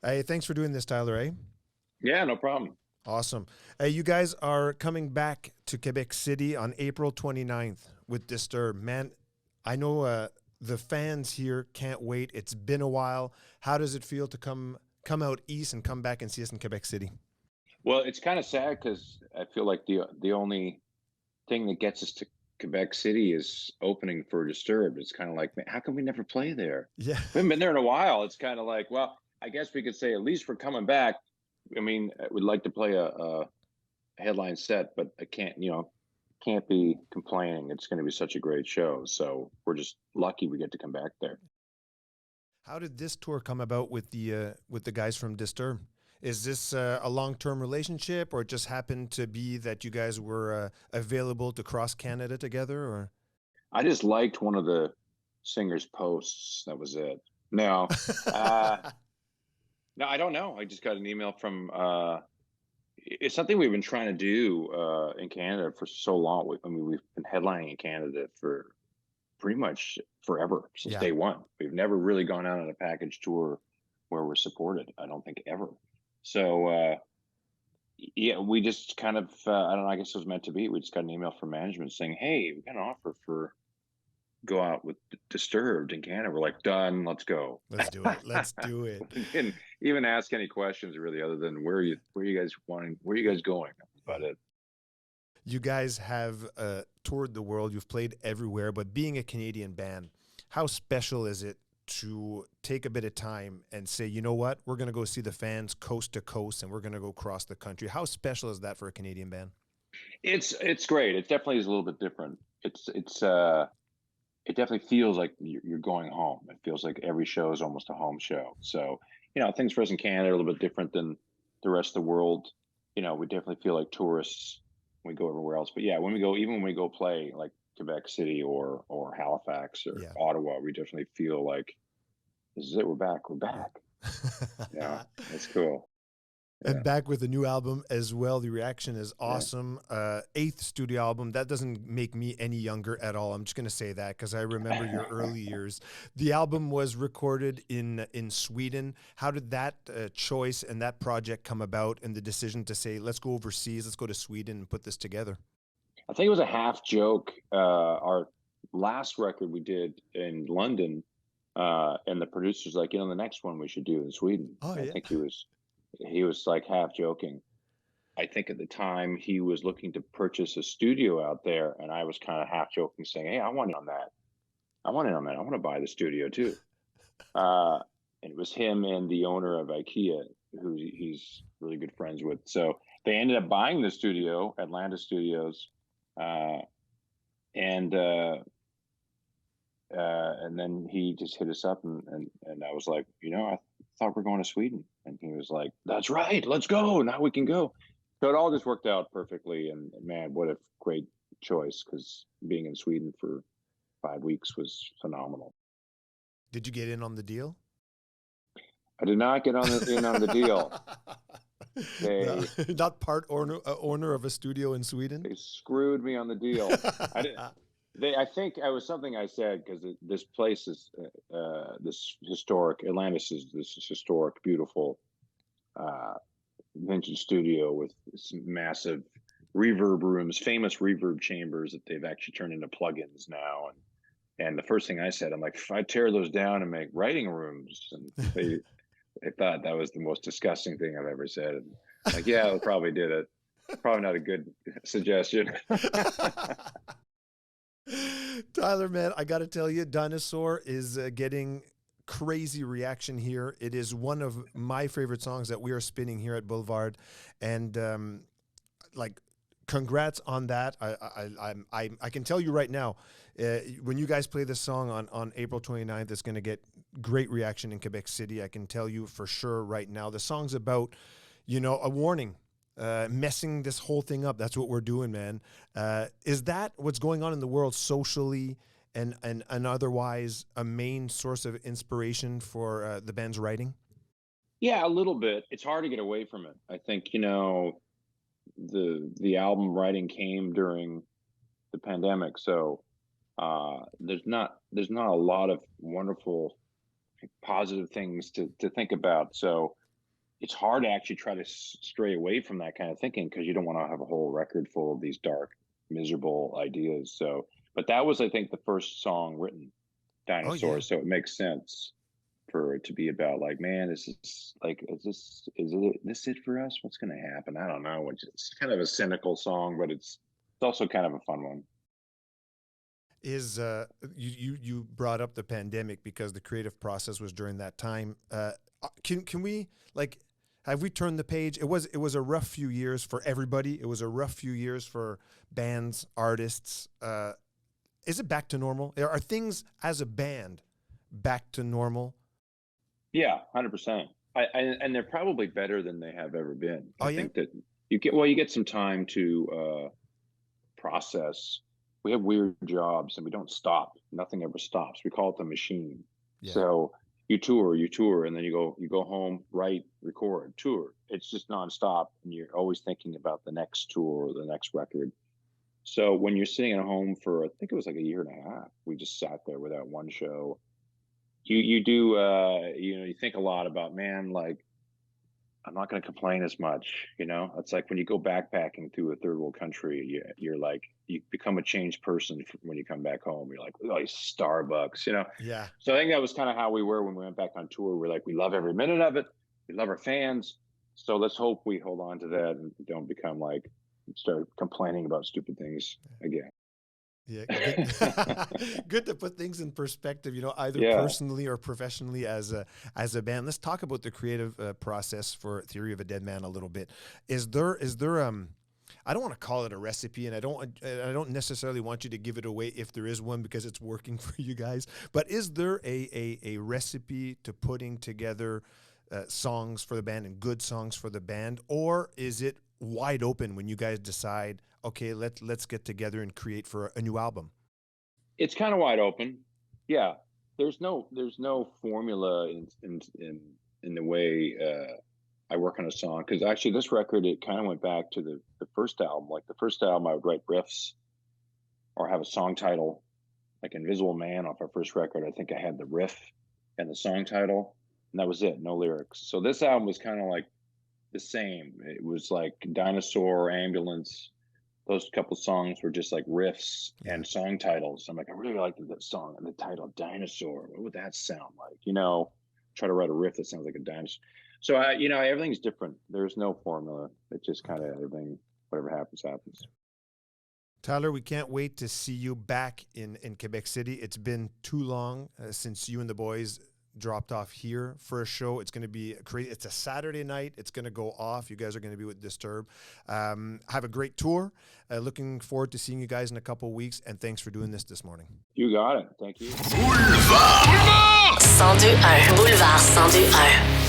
Hey, thanks for doing this, Tyler, eh? Yeah, no problem. Awesome. Hey, you guys are coming back to Quebec City on April 29th with Disturb. Man, I know the fans here can't wait. It's been a while. How does it feel to come out east and come back and see us in Quebec City? Well, it's kind of sad because I feel like the only thing that gets us to Quebec City is opening for Disturbed. It's kind of like, man, how come we never play there? Yeah. We haven't been there in a while. It's kind of like, well, I guess we could say at least we're coming back. I mean, I would like to play a headline set, but I can't, can't be complaining. It's going to be such a great show. So we're just lucky we get to come back there. How did this tour come about with the guys from Disturb? Is this a long-term relationship, or it just happened to be that you guys were available to cross Canada together? Or I just liked one of the singer's posts. That was it. No, uh, no, I don't know. I just got an email from. It's something we've been trying to do in Canada for so long. I mean, we've been headlining in Canada for pretty much forever since yeah, day one. We've never really gone out on a package tour where we're supported. I don't think ever. So yeah, we just kind of. I don't know. I guess it was meant to be. We just got an email from management saying, "Hey, we got an offer for go out with Disturbed in Canada." We're like, done, let's go. let's do it. Let's do it. We didn't even ask any questions really, other than where are you guys going? That's about it. You guys have toured the world, you've played everywhere, but being a Canadian band, how special is it to take a bit of time and say, you know what, we're going to go see the fans coast to coast and we're going to go across the country? How special is that for a Canadian band? It's great. It definitely is a little bit different. It definitely feels like you're going home. It feels like every show is almost a home show. So, things for us in Canada are a little bit different than the rest of the world. We definitely feel like tourists when we go everywhere else. But yeah, even when we go play like Quebec City or Halifax or Yeah. Ottawa, we definitely feel like this is it. We're back. We're back. Yeah, Yeah. that's cool. And Yeah, back with a new album as well. The reaction is yeah. awesome. Eighth studio album. That doesn't make me any younger at all. I'm just gonna say that because I remember your early years. The album was recorded in Sweden. How did that choice and that project come about, and the decision to say, let's go overseas, let's go to Sweden and put this together? I think it was a half joke. Our last record we did in London, and the producer's like, the next one we should do in Sweden. Oh And I yeah. think he was like half joking. I think at the time he was looking to purchase a studio out there, and I was kind of half joking, saying, "Hey, I want in on that. I want in on that. I want to buy the studio too." Uh, and it was him and the owner of IKEA, who he's really good friends with. So they ended up buying the studio, Atlanta Studios, uh, and and then he just hit us up, and I was like, I thought we're going to Sweden, and he was like, "That's right, let's go. Now we can go." So it all just worked out perfectly, and man, what a great choice! Because being in Sweden for 5 weeks was phenomenal. Did you get in on the deal? I did not get in on the deal. No, They not part owner of a studio in Sweden. they screwed me on the deal. I did. I think I was something I said because this place is this historic Atlantis is this historic, beautiful uh, vintage studio with some massive reverb rooms, famous reverb chambers that they've actually turned into plugins now. And the first thing I said, I'm like, if I tear those down and make writing rooms, and they thought that was the most disgusting thing I've ever said. And like, yeah, I probably did it. Probably not a good suggestion. Tyler, man, I got to tell you, Dinosaur is getting crazy reaction here. It is one of my favorite songs that we are spinning here at Boulevard, and like, congrats on that. I can tell you right now, when you guys play this song on April 29th, it's going to get great reaction in Quebec City. I can tell you for sure right now. The song's about, a warning, messing this whole thing up. That's what we're doing, man. Is that what's going on in the world socially and otherwise a main source of inspiration for the band's writing? Yeah, a little bit. It's hard to get away from it. I think, the album writing came during the pandemic, so there's not a lot of wonderful positive things to think about. So it's hard to actually try to stray away from that kind of thinking, because you don't want to have a whole record full of these dark, miserable ideas. So, but that was, I think, the first song written, Dinosaur. Oh, yeah. So it makes sense for it to be about like, man, is this it for us? What's going to happen? I don't know. It's kind of a cynical song, but it's also kind of a fun one. Is you brought up the pandemic because the creative process was during that time. Can we, like, have we turned the page? It was a rough few years for everybody. It was a rough few years for bands, artists. Is it back to normal? Are things as a band back to normal? Yeah, 100%. And they're probably better than they have ever been. I think that you get some time to process. We have weird jobs and we don't stop. Nothing ever stops. We call it the machine. Yeah. So you tour, and then you go home, write, record, tour. It's just nonstop, and you're always thinking about the next tour or the next record. So when you're sitting at home for, I think it was like a year and a half, we just sat there without one show. You do you think a lot about, man, like, I'm not going to complain as much. It's like when you go backpacking through a third world country, you're like, you become a changed person when you come back home. You're like, oh, Starbucks, Yeah. So I think that was kind of how we were when we went back on tour. We're like, we love every minute of it. We love our fans. So let's hope we hold on to that and don't become like, start complaining about stupid things again. Yeah, good to put things in perspective, either personally or professionally as a band. Let's talk about the creative process for Theory of a Deadman a little bit. Is there I don't want to call it a recipe, and I don't necessarily want you to give it away if there is one, because it's working for you guys. But is there a recipe to putting together songs for the band and good songs for the band, or is it wide open when you guys decide, okay, let's get together and create for a new album? It's kind of wide open. Yeah. There's no formula in the way I work on a song, because actually this record, it kind of went back to the first album. Like the first album, I would write riffs or have a song title, like Invisible Man off our first record. I think I had the riff and the song title, and that was it, no lyrics. So this album was kind of like the same. It was like Dinosaur, Ambulance. Those couple songs were just like riffs and song titles. I'm like, I really liked that song and the title Dinosaur. What would that sound like? Try to write a riff that sounds like a dinosaur. So everything's different. There's no formula. It's just kind of everything, whatever happens, happens. Tyler, we can't wait to see you back in Quebec City. It's been too long since you and the boys dropped off here for a show. It's going to be crazy. It's a Saturday night. It's going to go off. You guys are going to be with Disturb. Have a great tour. Looking forward to seeing you guys in a couple of weeks. And thanks for doing this morning. You got it. Thank you. Boulevard 102.1. Boulevard 102.1.